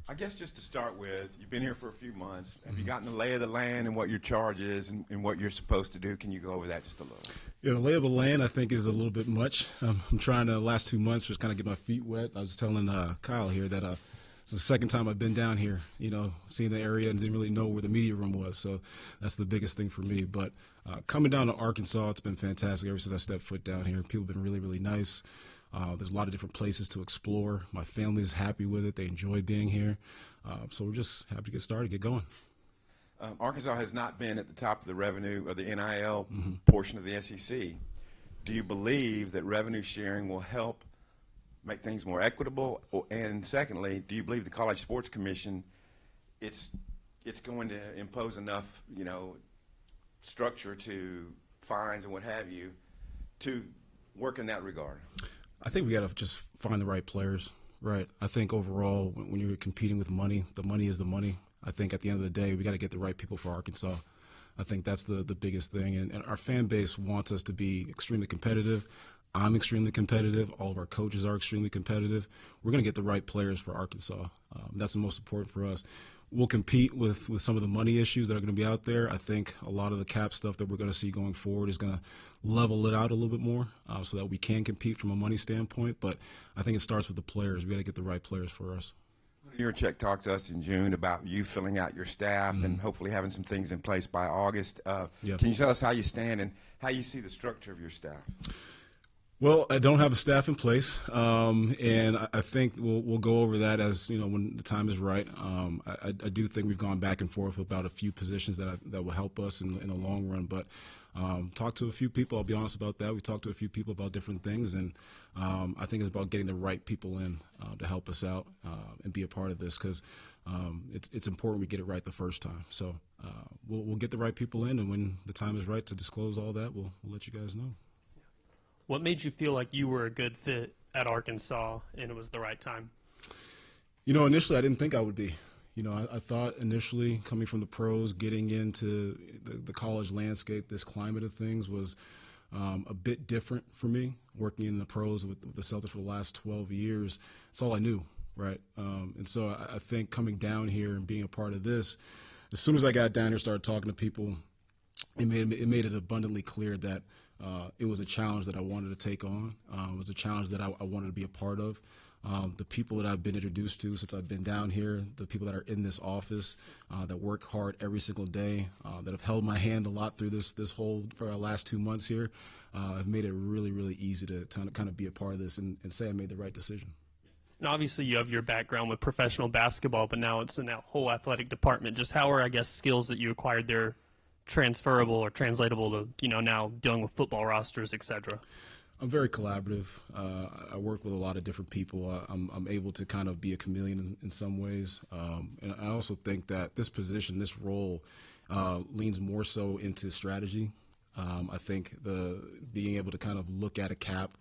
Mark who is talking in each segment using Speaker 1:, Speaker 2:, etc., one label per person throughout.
Speaker 1: I guess just to start with, you've been here for a few months. Have you gotten the lay of the land and what your charge is and what you're supposed to do? Can you go over that just a little?
Speaker 2: Yeah, the lay of the land, I think, is a little bit much. I'm trying to, the last 2 months, just kind of get my feet wet. I was telling Kyle here that it's the second time I've been down here, seeing the area and didn't really know where the media room was. So that's the biggest thing for me. But coming down to Arkansas, it's been fantastic ever since I stepped foot down here. People have been really, really nice. There's a lot of different places to explore. My family is happy with it. They enjoy being here. So we're just happy to get started, get going.
Speaker 1: Arkansas has not been at the top of the revenue of the NIL portion of the SEC. Do you believe that revenue sharing will help make things more equitable? And secondly, do you believe the College Sports Commission, it's going to impose enough, structure to fines and what have you to work in that regard?
Speaker 2: I think we got to just find the right players, right? I think overall, when you're competing with money, the money is the money. I think at the end of the day, we got to get the right people for Arkansas. I think that's the biggest thing. And our fan base wants us to be extremely competitive. I'm extremely competitive. All of our coaches are extremely competitive. We're going to get the right players for Arkansas. That's the most important for us. We'll compete with some of the money issues that are going to be out there. I think a lot of the cap stuff that we're going to see going forward is going to level it out a little bit more so that we can compete from a money standpoint. But I think it starts with the players. We got to get the right players for us.
Speaker 1: Yurchek talked to us in June about you filling out your staff and hopefully having some things in place by August.
Speaker 2: Yep.
Speaker 1: Can you tell us how you stand and how you see the structure of your staff?
Speaker 2: Well, I don't have a staff in place, and I think we'll go over that as when the time is right. I do think we've gone back and forth about a few positions that will help us in the long run. But talked to a few people. I'll be honest about that. We talked to a few people about different things, and I think it's about getting the right people in to help us out and be a part of this because it's important we get it right the first time. So we'll get the right people in, and when the time is right to disclose all that, we'll let you guys know.
Speaker 3: What made you feel like you were a good fit at Arkansas and it was the right time?
Speaker 2: Initially I didn't think I would be. I thought initially coming from the pros, getting into the college landscape, this climate of things was a bit different for me. Working in the pros with the Celtics for the last 12 years, it's all I knew, right? And so I think coming down here and being a part of this, as soon as I got down here, started talking to people, it made it abundantly clear that it was a challenge that I wanted to take on. It was a challenge that I wanted to be a part of. The people that I've been introduced to since I've been down here, the people that are in this office, that work hard every single day, that have held my hand a lot through this whole for our last 2 months here, have made it really, really easy to kind of be a part of this and say I made the right decision.
Speaker 3: And obviously you have your background with professional basketball, but now it's in that whole athletic department. Just how are, skills that you acquired there transferable or translatable to, now dealing with football rosters, et cetera?
Speaker 2: I'm very collaborative. I work with a lot of different people. I'm able to kind of be a chameleon in some ways. And I also think that this position, this role, leans more so into strategy. I think being able to kind of look at a cap,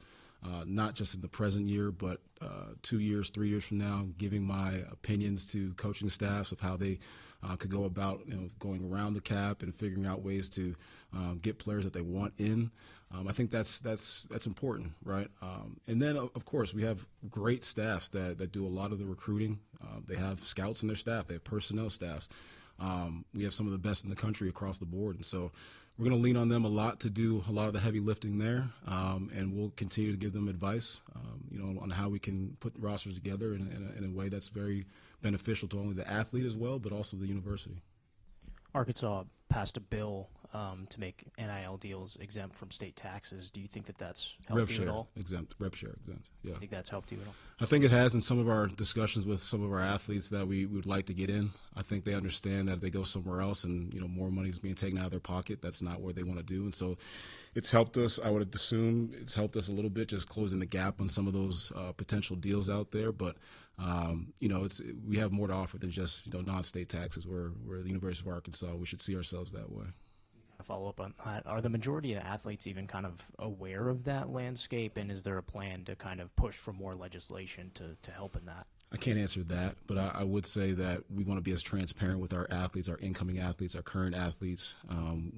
Speaker 2: not just in the present year, but 2 years, 3 years from now, giving my opinions to coaching staffs of how they could go about going around the cap and figuring out ways to get players that they want in. I think that's important, right? And then, of course, we have great staffs that do a lot of the recruiting. They have scouts in their staff. They have personnel staffs. We have some of the best in the country across the board. And so we're going to lean on them a lot to do a lot of the heavy lifting there. And we'll continue to give them advice, on how we can put rosters together in a way that's very beneficial to only the athlete as well, but also the university.
Speaker 4: Arkansas passed a bill to make NIL deals exempt from state taxes. Do you think that's helped you at all?
Speaker 2: Rev share exempt, yeah.
Speaker 4: I think that's helped you at all?
Speaker 2: I think it has in some of our discussions with some of our athletes that we would like to get in. I think they understand that if they go somewhere else and, more money is being taken out of their pocket, that's not what they want to do. And so it's helped us. I would assume it's helped us a little bit, just closing the gap on some of those potential deals out there. But, we have more to offer than just, non-state taxes. We're the University of Arkansas. We should see ourselves that way.
Speaker 4: Follow up on that. Are the majority of athletes even kind of aware of that landscape, and is there a plan to kind of push for more legislation to help in that?
Speaker 2: I can't answer that, but I would say that we want to be as transparent with our athletes, our incoming athletes, our current athletes.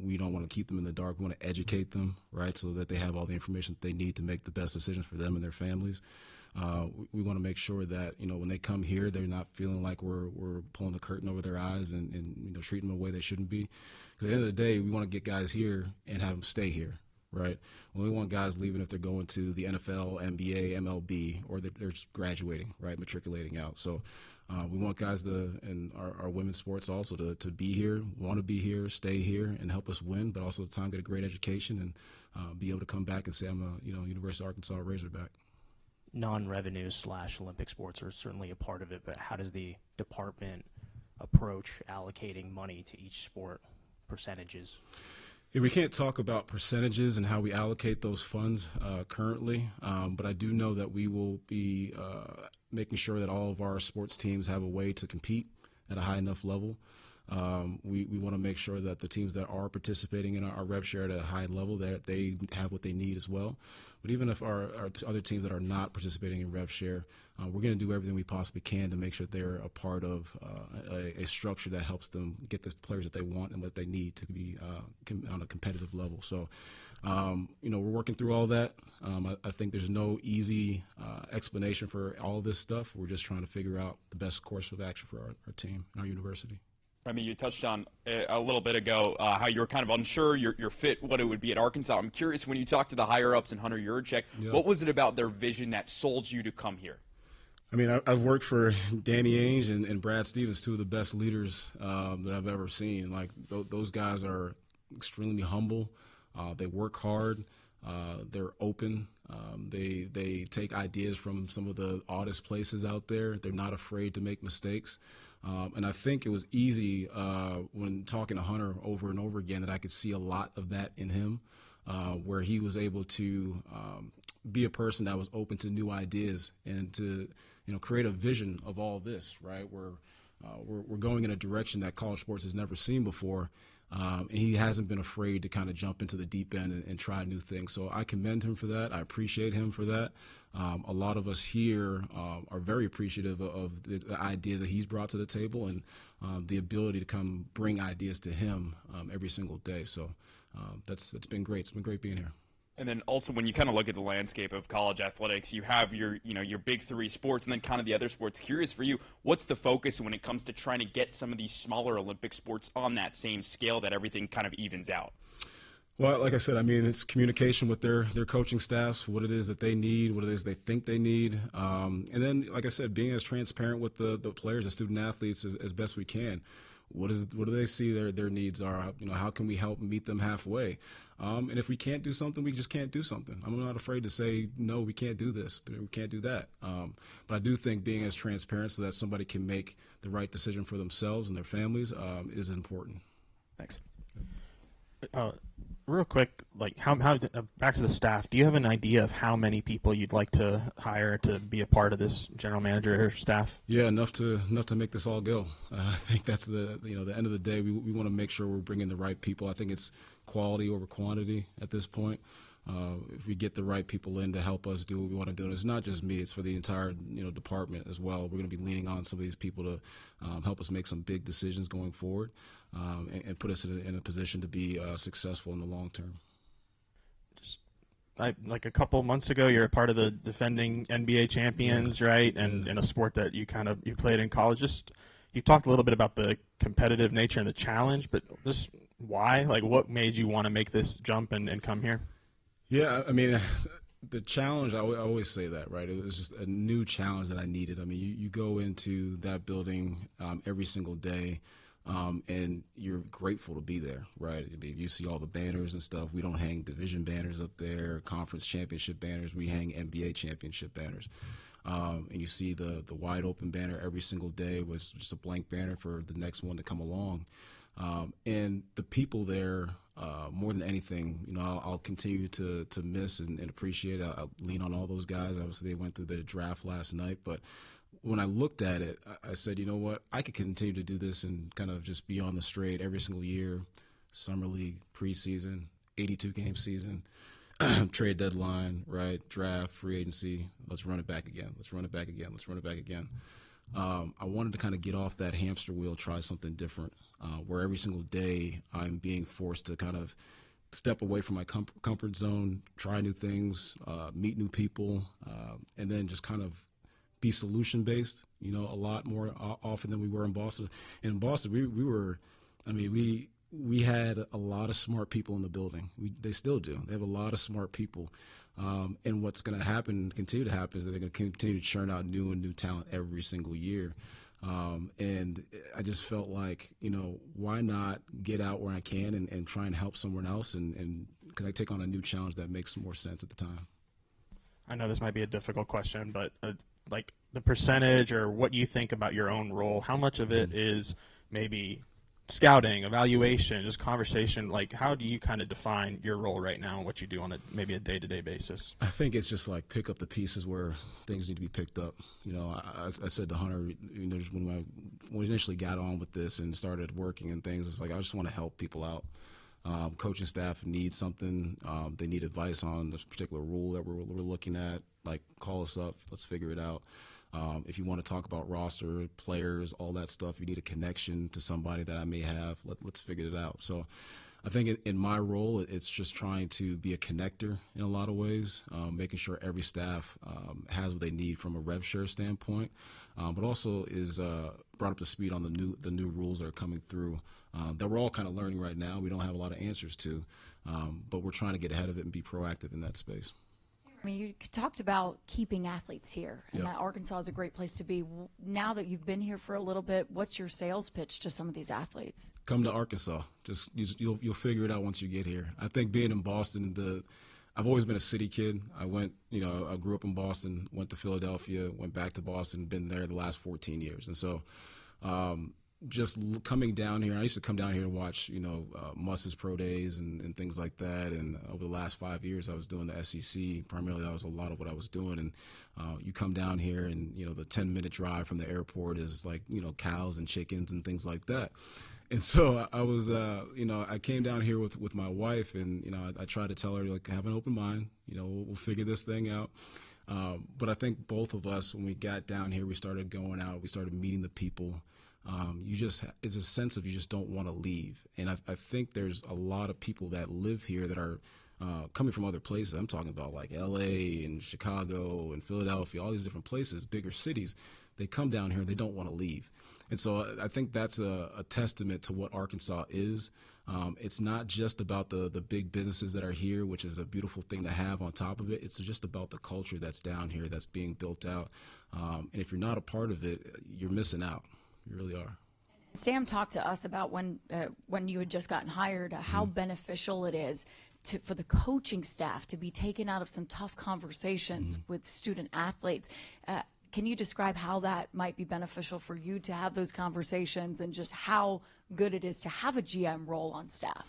Speaker 2: We don't want to keep them in the dark. We want to educate them, right, so that they have all the information that they need to make the best decisions for them and their families. we want to make sure that, when they come here, they're not feeling like we're pulling the curtain over their eyes and treating them the way they shouldn't be. Because at the end of the day, we want to get guys here and have them stay here, right? We want guys leaving if they're going to the NFL, NBA, MLB, or they're just graduating, right, matriculating out. So we want guys and our women's sports also to be here, want to be here, stay here, and help us win, but also at the time get a great education and be able to come back and say I'm a University of Arkansas Razorback.
Speaker 4: Non-revenue / Olympic sports are certainly a part of it, but how does the department approach allocating money to each sport, percentages?
Speaker 2: Yeah, we can't talk about percentages and how we allocate those funds currently, but I do know that we will be making sure that all of our sports teams have a way to compete at a high enough level. We want to make sure that the teams that are participating in our rev share at a high level, that they have what they need as well. But even if our other teams that are not participating in rev share, we're going to do everything we possibly can to make sure they're a part of a structure that helps them get the players that they want and what they need to be on a competitive level. So, we're working through all that. I think there's no easy explanation for all of this stuff. We're just trying to figure out the best course of action for our team and our university.
Speaker 5: Remy, you touched on a little bit ago how you were kind of unsure your fit, what it would be at Arkansas. I'm curious, when you talked to the higher-ups and Hunter Yurachek, what was it about their vision that sold you to come here?
Speaker 2: I mean, I've worked for Danny Ainge and Brad Stevens, two of the best leaders that I've ever seen. Like, those guys are extremely humble. They work hard. They're open. They take ideas from some of the oddest places out there. They're not afraid to make mistakes. And I think it was easy when talking to Hunter over and over again that I could see a lot of that in him, where he was able to be a person that was open to new ideas and to create a vision of all this, right? We're going in a direction that college sports has never seen before. And he hasn't been afraid to kind of jump into the deep end and try new things. So I commend him for that. I appreciate him for that. A lot of us here are very appreciative of the ideas that he's brought to the table and the ability to come bring ideas to him every single day. So it's been great. It's been great being here.
Speaker 5: And then also when you kind of look at the landscape of college athletics, you have your big three sports and then kind of the other sports. Curious for you, what's the focus when it comes to trying to get some of these smaller Olympic sports on that same scale that everything kind of evens out?
Speaker 2: Well, like I said, I mean, it's communication with their coaching staffs, what it is that they need, what it is they think they need. And then, like I said, being as transparent with the players, the student athletes as best we can. What do they see their needs are? How can we help meet them halfway? And if we can't do something, we just can't do something. I'm not afraid to say, no, we can't do this. We can't do that. But I do think being as transparent so that somebody can make the right decision for themselves and their families is important.
Speaker 5: Thanks.
Speaker 6: Real quick, like how back to the staff. Do you have an idea of how many people you'd like to hire to be a part of this general manager staff?
Speaker 2: Yeah, enough to make this all go. I think that's the end of the day. We want to make sure we're bringing the right people. I think it's quality over quantity at this point. If we get the right people in to help us do what we want to do, and it's not just me; it's for the entire department as well. We're going to be leaning on some of these people to help us make some big decisions going forward. And put us in a position to be successful in the long term.
Speaker 6: Like a couple months ago, you're a part of the defending NBA champions, right? And in a sport that you played in college. You talked a little bit about the competitive nature and the challenge, but just why? Like, what made you want to make this jump and come here?
Speaker 2: Yeah, I mean, the challenge, I always say that, right? It was just a new challenge that I needed. I mean, you go into that building every single day. And you're grateful to be there, right? I mean, you see all the banners and stuff. We don't hang division banners up there, conference championship banners. We hang NBA championship banners. And you see the wide open banner every single day was just a blank banner for the next one to come along. And the people there, more than anything, I'll continue to miss and appreciate. I'll lean on all those guys. Obviously, they went through the draft last night, but when I looked at it, I said, you know what, I could continue to do this and kind of just be on the straight every single year, summer league, preseason, 82-game season, trade deadline, right, draft, free agency. Let's run it back again. Let's run it back again. Let's run it back again. I wanted to kind of get off that hamster wheel, try something different, where every single day I'm being forced to kind of step away from my comfort zone, try new things, meet new people, and then just kind of be solution based, a lot more often than we were in Boston. In Boston, we were, we had a lot of smart people in the building. They still do. They have a lot of smart people. And what's going to happen, continue to happen, is that they're going to continue to churn out new talent every single year. And I just felt like, why not get out where I can and try and help someone else, and can I take on a new challenge that makes more sense at the time?
Speaker 6: I know this might be a difficult question, but like the percentage or what you think about your own role, how much of it is maybe scouting, evaluation, just conversation? Like, how do you kind of define your role right now and what you do on maybe a day-to-day basis?
Speaker 2: I think it's just like pick up the pieces where things need to be picked up. I said to Hunter, when we initially got on with this and started working and things, it's like I just want to help people out. Coaching staff needs something. They need advice on this particular rule that we're looking at. Like, call us up. Let's figure it out. If you want to talk about roster, players, all that stuff, you need a connection to somebody that I may have. Let's figure it out. So I think in my role, it's just trying to be a connector in a lot of ways, making sure every staff has what they need from a rev share standpoint, but also is brought up to speed on the new rules that are coming through that we're all kind of learning right now. We don't have a lot of answers to, but we're trying to get ahead of it and be proactive in that space.
Speaker 7: You talked about keeping athletes here, and that Arkansas is a great place to be. Now that you've been here for a little bit, what's your sales pitch to some of these athletes?
Speaker 2: Come to Arkansas. You'll figure it out once you get here. I think being in Boston, I've always been a city kid. I grew up in Boston, went to Philadelphia, went back to Boston, been there the last 14 years. And so just coming down here, I used to come down here to watch, Muss's pro days and things like that. And over the last 5 years, I was doing the SEC. Primarily, that was a lot of what I was doing. And you come down here and, the 10-minute drive from the airport is like, cows and chickens and things like that. And so I was, I came down here with my wife, and, I tried to tell her, like, have an open mind, we'll figure this thing out. But I think both of us, when we got down here, we started going out, we started meeting the people. It's a sense of you just don't want to leave. And I think there's a lot of people that live here that are coming from other places. I'm talking about like LA and Chicago and Philadelphia, all these different places, bigger cities. They come down here and they don't want to leave. And so I think that's a testament to what Arkansas is. It's not just about the big businesses that are here, which is a beautiful thing to have on top of it. It's just about the culture that's down here that's being built out. And if you're not a part of it, you're missing out. You really are.
Speaker 7: Sam talked to us about when you had just gotten hired, how beneficial it is for the coaching staff to be taken out of some tough conversations with student athletes. Can you describe how that might be beneficial for you to have those conversations, and just how good it is to have a GM role on staff?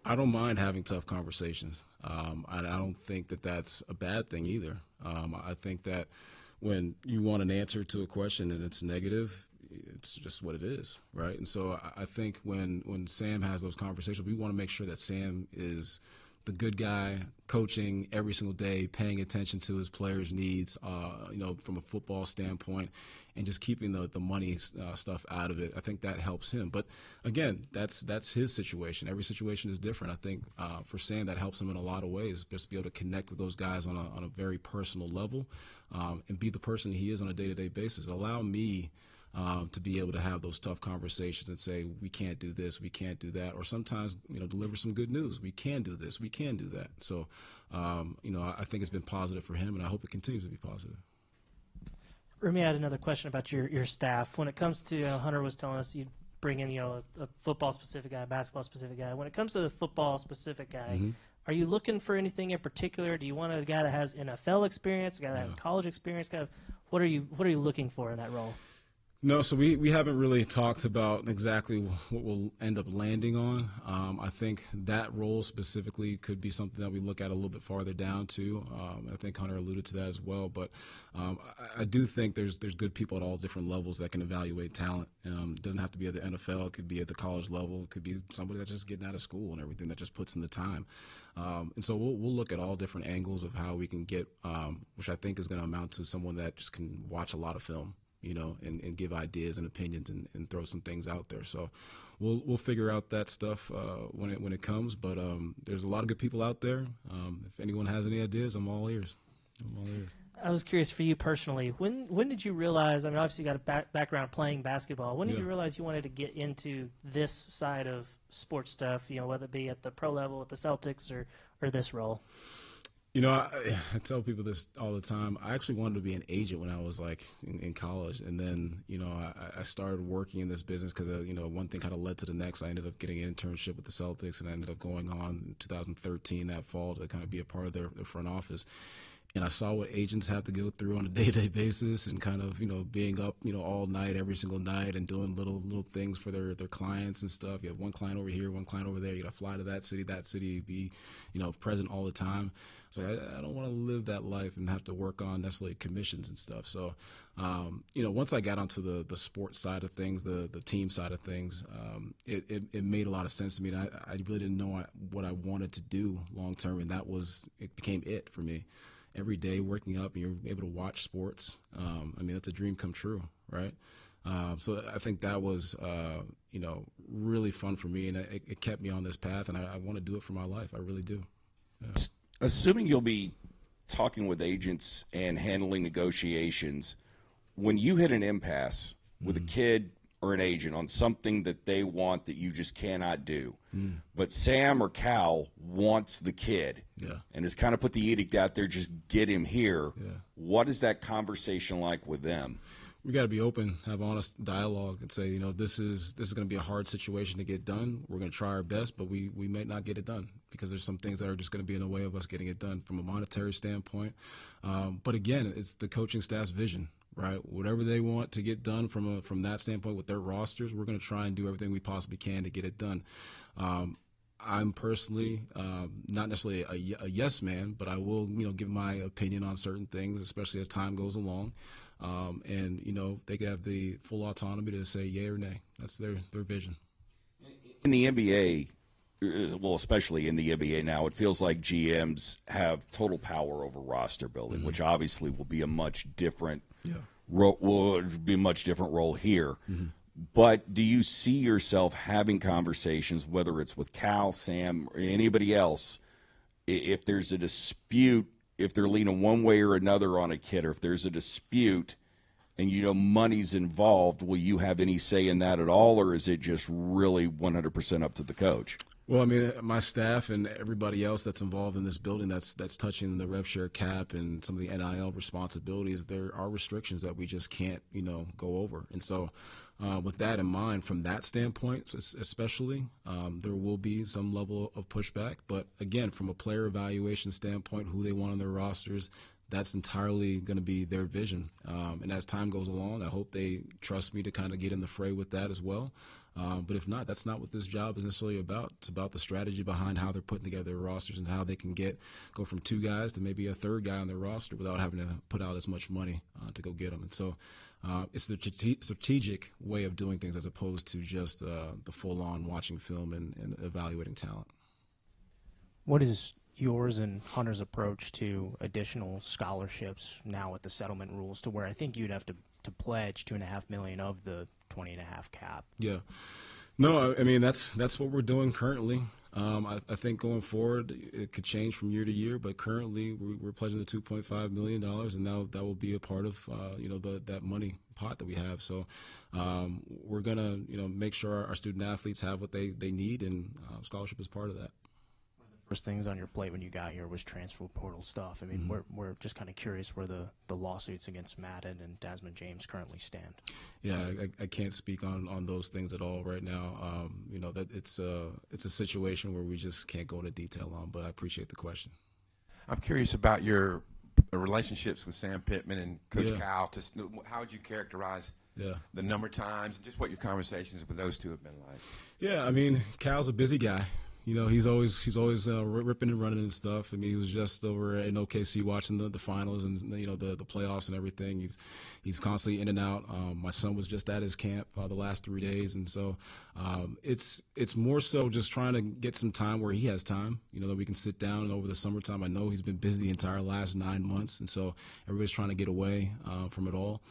Speaker 2: I don't mind having tough conversations. I don't think that that's a bad thing either. I think that when you want an answer to a question and it's negative, it's just what it is, right? And so I think when Sam has those conversations, we want to make sure that Sam is the good guy, coaching every single day, paying attention to his players' needs, from a football standpoint, and just keeping the money stuff out of it. I think that helps him. But again, that's his situation. Every situation is different. I think for Sam, that helps him in a lot of ways, just to be able to connect with those guys on a very personal level, and be the person he is on a day-to-day basis. Allow me to be able to have those tough conversations and say, we can't do this, we can't do that, or sometimes, deliver some good news. We can do this, we can do that. So, I think it's been positive for him, and I hope it continues to be positive.
Speaker 8: Remy, I had another question about your staff. When it comes to, Hunter was telling us you'd bring in, a football-specific guy, a basketball-specific guy. When it comes to the football-specific guy, are you looking for anything in particular? Do you want a guy that has NFL experience, a guy that has college experience? What are you looking for in that role?
Speaker 2: No, so we haven't really talked about exactly what we'll end up landing on. I think that role specifically could be something that we look at a little bit farther down too. I think Hunter alluded to that as well. But I do think there's good people at all different levels that can evaluate talent. It doesn't have to be at the NFL. It could be at the college level. It could be somebody that's just getting out of school and everything, that just puts in the time. And so we'll look at all different angles of how we can get, which I think is going to amount to someone that just can watch a lot of film and give ideas and opinions and throw some things out there. So we'll figure out that stuff when it comes. But there's a lot of good people out there. If anyone has any ideas, I'm all ears.
Speaker 8: I was curious for you personally. When did you realize? I mean, obviously you got a background playing basketball. When did you realize you wanted to get into this side of sports stuff? Whether it be at the pro level with the Celtics or this role.
Speaker 2: I tell people this all the time. I actually wanted to be an agent when I was like in college, and then I started working in this business because one thing kind of led to the next. I ended up getting an internship with the Celtics, and I ended up going on in 2013 that fall to kind of be a part of their front office. And I saw what agents have to go through on a day-to-day basis, and kind of being up all night every single night and doing little things for their clients and stuff. You have one client over here, one client over there. You got to fly to that city, be present all the time. So I don't want to live that life and have to work on necessarily commissions and stuff. So once I got onto the sports side of things, the team side of things, it made a lot of sense to me. And I really didn't know what I wanted to do long term, and it became it for me. Every day waking up and you're able to watch sports. That's a dream come true, right? So I think that was, really fun for me, and it kept me on this path, and I want to do it for my life. I really do. Yeah.
Speaker 9: Assuming you'll be talking with agents and handling negotiations, when you hit an impasse with a kid or an agent on something that they want that you just cannot do, but Sam or Cal wants the kid and has kind of put the edict out there, just get him here. What is that conversation like with them?
Speaker 2: We got to be open, have honest dialogue, and say, this is going to be a hard situation to get done. We're going to try our best, but we might not get it done because there's some things that are just going to be in the way of us getting it done from a monetary standpoint. But again, it's the coaching staff's vision, right? Whatever they want to get done from that standpoint with their rosters, we're going to try and do everything we possibly can to get it done. I'm personally not necessarily a yes man, but I will, give my opinion on certain things, especially as time goes along. And they could have the full autonomy to say yay or nay. That's their vision.
Speaker 9: In the NBA, well, especially in the NBA now, it feels like GMs have total power over roster building, which obviously will be a much different role here. But do you see yourself having conversations, whether it's with Cal, Sam, or anybody else, if there's a dispute, if they're leaning one way or another on a kid, or if there's a dispute and money's involved, will you have any say in that at all, or is it just really 100% up to the coach?
Speaker 2: Well, my staff and everybody else that's involved in this building that's touching the rev share cap and some of the NIL responsibilities, there are restrictions that we just can't, go over. And so with that in mind, from that standpoint especially, there will be some level of pushback. But again, from a player evaluation standpoint, who they want on their rosters, that's entirely going to be their vision. And as time goes along, I hope they trust me to kind of get in the fray with that as well. But if not, that's not what this job is necessarily about. It's about the strategy behind how they're putting together their rosters and how they can go from two guys to maybe a third guy on their roster without having to put out as much money to go get them. And so it's the strategic way of doing things as opposed to just the full-on watching film and evaluating talent.
Speaker 4: What is yours and Hunter's approach to additional scholarships now with the settlement rules, to where I think you'd have to pledge $2.5 million of the 20.5 cap?
Speaker 2: Yeah. No, that's what we're doing currently. I think going forward it could change from year to year, but currently we're pledging the $2.5 million, and now that will be a part of that money pot that we have. So we're gonna make sure our student athletes have what they need, and scholarship is part of that.
Speaker 4: First things on your plate when you got here was transfer portal stuff. We're just kind of curious where the lawsuits against Madden and Desmond James currently stand.
Speaker 2: Yeah, I can't speak on those things at all right now. That it's a situation where we just can't go into detail on, but I appreciate the question.
Speaker 1: I'm curious about your relationships with Sam Pittman and Coach Cal. Just how would you characterize the number of times and just what your conversations with those two have been like?
Speaker 2: Yeah, Cal's a busy guy. You know, he's always ripping and running and stuff. I mean, he was just over in OKC watching the finals and the playoffs and everything. He's constantly in and out. My son was just at his camp the last 3 days, and so it's more so just trying to get some time where he has time. You know, that we can sit down. And over the summertime, I know he's been busy the entire last 9 months, and so everybody's trying to get away from it all.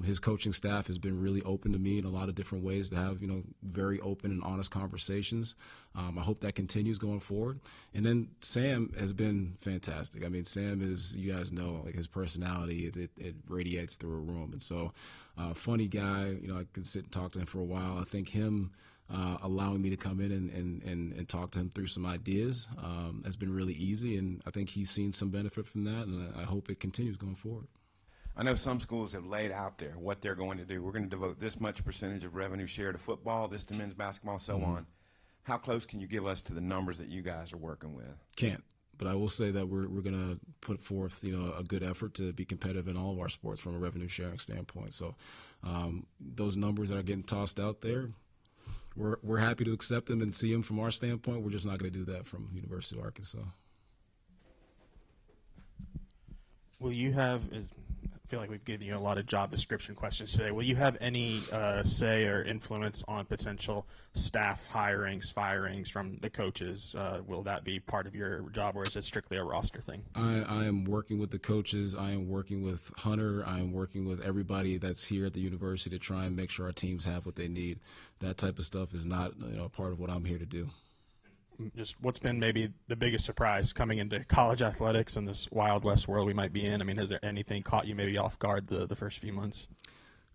Speaker 2: His coaching staff has been really open to me in a lot of different ways to have, very open and honest conversations. I hope that continues going forward. And then Sam has been fantastic. I mean, Sam is, you guys know, like his personality, it radiates through a room. And so, funny guy, I could sit and talk to him for a while. I think him allowing me to come in and talk to him through some ideas has been really easy. And I think he's seen some benefit from that. And I hope it continues going forward.
Speaker 1: I know some schools have laid out there what they're going to do. We're going to devote this much percentage of revenue share to football, this to men's basketball, so on. How close can you give us to the numbers that you guys are working with?
Speaker 2: Can't. But I will say that we're going to put forth, a good effort to be competitive in all of our sports from a revenue sharing standpoint. So those numbers that are getting tossed out there, we're happy to accept them and see them from our standpoint. We're just not going to do that from University of Arkansas.
Speaker 6: Will you have? I feel like we've given you a lot of job description questions today. Will you have any say or influence on potential staff hirings, firings from the coaches? Will that be part of your job, or is it strictly a roster thing?
Speaker 2: I am working with the coaches. I am working with Hunter. I am working with everybody that's here at the university to try and make sure our teams have what they need. That type of stuff is not part of what I'm here to do.
Speaker 6: Just what's been maybe the biggest surprise coming into college athletics in this Wild West world we might be in? I mean, has there anything caught you maybe off guard the first few months?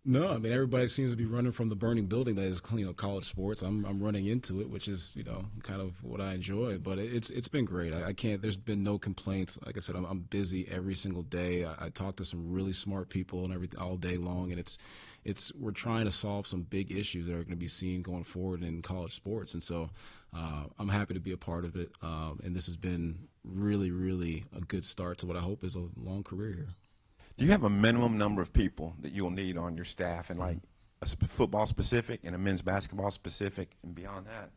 Speaker 2: No, I mean, everybody seems to be running from the burning building that is, college sports. I'm running into it, which is, kind of what I enjoy. But it's been great. I can't. There's been no complaints. Like I said, I'm busy every single day. I talk to some really smart people and everything all day long, and we're trying to solve some big issues that are going to be seen going forward in college sports. And so I'm happy to be a part of it. And this has been really, really a good start to what I hope is a long career here.
Speaker 1: Do you have a minimum number of people that you'll need on your staff, and like a football specific and a men's basketball specific and beyond that?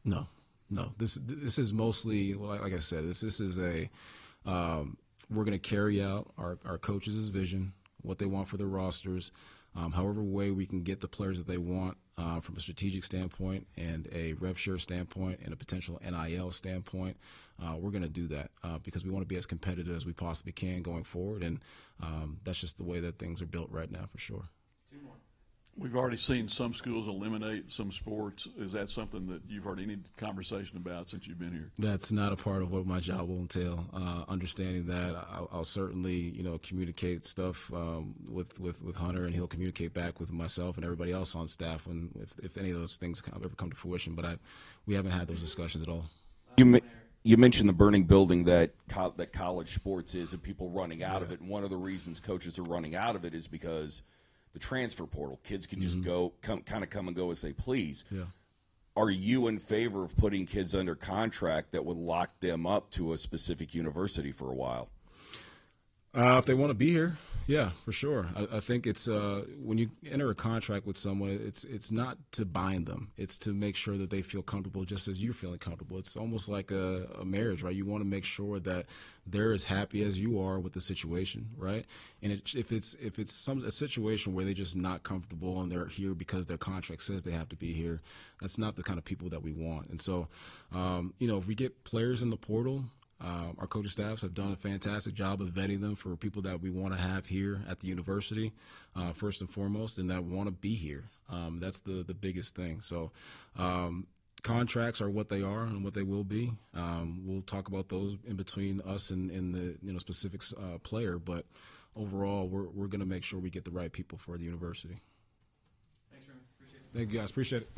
Speaker 2: No. This is mostly, like I said, this is a we're going to carry out our coaches' vision, what they want for their rosters, however way we can get the players that they want from a strategic standpoint and a rev share standpoint and a potential NIL standpoint. We're going to do that because we want to be as competitive as we possibly can going forward, and that's just the way that things are built right now for sure.
Speaker 10: We've already seen some schools eliminate some sports. Is that something that you've heard any conversation about since you've been here?
Speaker 2: That's not a part of what my job will entail. Understanding that, I'll certainly, communicate stuff with Hunter, and he'll communicate back with myself and everybody else on staff when if any of those things ever come to fruition. But we haven't had those discussions at all.
Speaker 9: You mentioned the burning building that college sports is, and people running out of it. And one of the reasons coaches are running out of it is because the transfer portal. Kids can just come and go as they please.
Speaker 2: Yeah.
Speaker 9: Are you in favor of putting kids under contract that would lock them up to a specific university for a while?
Speaker 2: If they want to be here, yeah, for sure. I think it's when you enter a contract with someone, it's not to bind them. It's to make sure that they feel comfortable just as you're feeling comfortable. It's almost like a marriage, right? You want to make sure that they're as happy as you are with the situation, right? And if it's a situation where they're just not comfortable and they're here because their contract says they have to be here, that's not the kind of people that we want. And so, if we get players in the portal, our coaching staffs have done a fantastic job of vetting them for people that we want to have here at the university, first and foremost, and that want to be here. That's the biggest thing. So contracts are what they are and what they will be. We'll talk about those in between us and the specific player, but overall, we're going to make sure we get the right people for the university.
Speaker 11: Thanks, Remy. Appreciate it.
Speaker 2: Thank you, guys. Appreciate it.